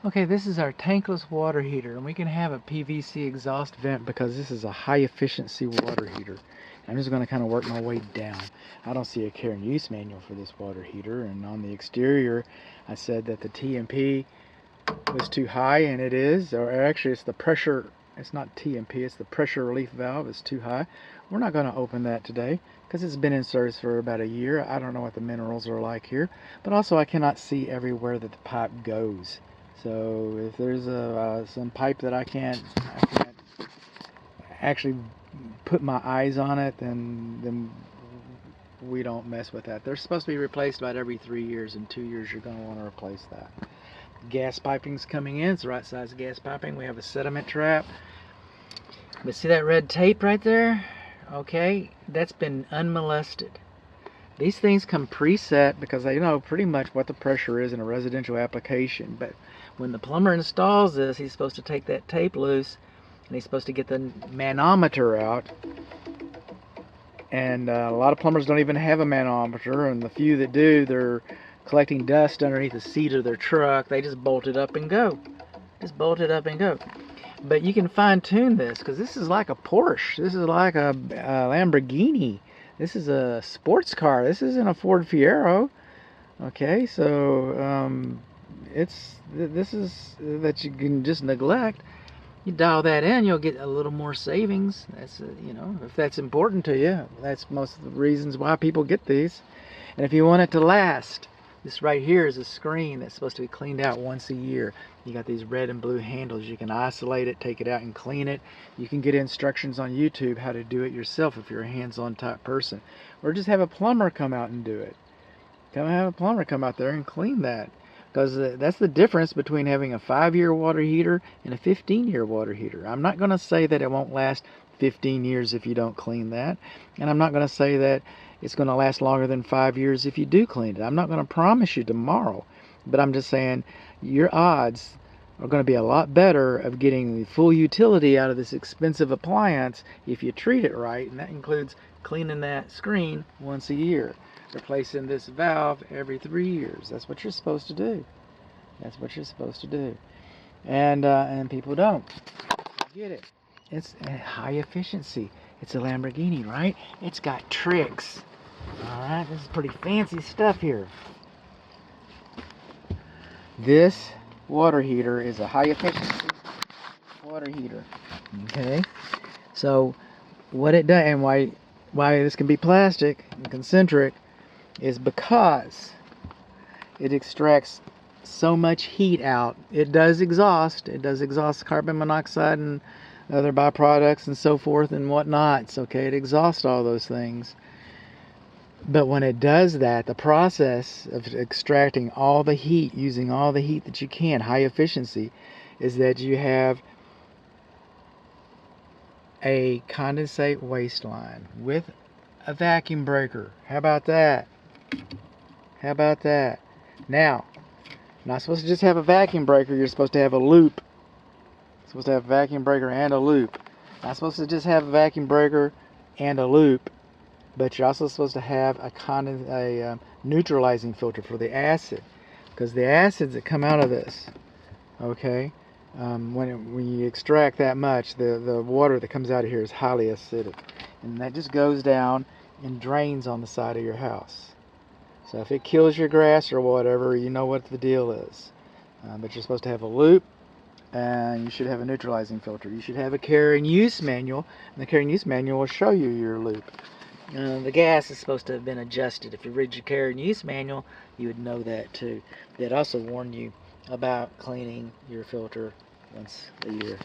Okay, this is our tankless water heater, and we can have a PVC exhaust vent because this is a high efficiency water heater. I'm just going to kind of work my way down. I don't see a care and use manual for this water heater, and on the exterior I said that the TMP was too high, and it is, or actually it's the pressure, it's not TMP, it's the pressure relief valve is too high. We're not going to open that today because it's been in service for about a year. I don't know what the minerals are like here, but also I cannot see everywhere that the pipe goes. So if there's some pipe that I can't actually put my eyes on it, then we don't mess with that. They're supposed to be replaced about every 3 years. In 2 years, you're going to want to replace that. Gas piping's coming in. It's the right size gas piping. We have a sediment trap. But see that red tape right there? Okay, that's been unmolested. These things come preset because they know pretty much what the pressure is in a residential application. But when the plumber installs this, he's supposed to take that tape loose, and he's supposed to get the manometer out. And a lot of plumbers don't even have a manometer, and the few that do, they're collecting dust underneath the seat of their truck. They just bolt it up and go. Just bolt it up and go. But you can fine tune this because this is like a Porsche. This is like a Lamborghini. This is a sports car. This isn't a Ford Fiero. Okay, so this is that you can just neglect. You dial that in, you'll get a little more savings. That's you know, if that's important to you, that's most of the reasons why people get these. And if you want it to last, this right here is a screen that's supposed to be cleaned out once a year. You got these red and blue handles. You can isolate it, take it out and clean it. You can get instructions on YouTube how to do it yourself if you're a hands-on type person. Or just have a plumber come out and do it. Have a plumber come out there and clean that. Because that's the difference between having a 5-year water heater and a 15-year water heater. I'm not going to say that it won't last 15 years if you don't clean that. And I'm not going to say that it's going to last longer than 5 years if you do clean it. I'm not going to promise you tomorrow. But I'm just saying your odds are going to be a lot better of getting the full utility out of this expensive appliance if you treat it right. And that includes cleaning that screen once a year. Replacing this valve every 3 years. That's what you're supposed to do. That's what you're supposed to do. And people don't get it. It's high efficiency. It's a Lamborghini, right? It's got tricks. All right, this is pretty fancy stuff here. This water heater is a high efficiency water heater. Okay, so what it does, and why this can be plastic and concentric, is because it extracts so much heat out. It does exhaust carbon monoxide and other byproducts and so forth and whatnots. Okay, it exhausts all those things. But when it does that, the process of extracting all the heat, using all the heat that you can, high efficiency, is that you have a condensate waste line with a vacuum breaker. How about that? How about that? Now, you're not supposed to just have a vacuum breaker, you're supposed to have a loop. You're supposed to have a vacuum breaker and a loop. Not supposed to just have a vacuum breaker and a loop, but you're also supposed to have a neutralizing filter for the acid. Because the acids that come out of this, okay, when you extract that much, the water that comes out of here is highly acidic. And that just goes down and drains on the side of your house. So if it kills your grass or whatever, you know what the deal is. But you're supposed to have a loop, and you should have a neutralizing filter. You should have a care and use manual, and the care and use manual will show you your loop. The gas is supposed to have been adjusted. If you read your care and use manual, you would know that too. They'd also warn you about cleaning your filter once a year.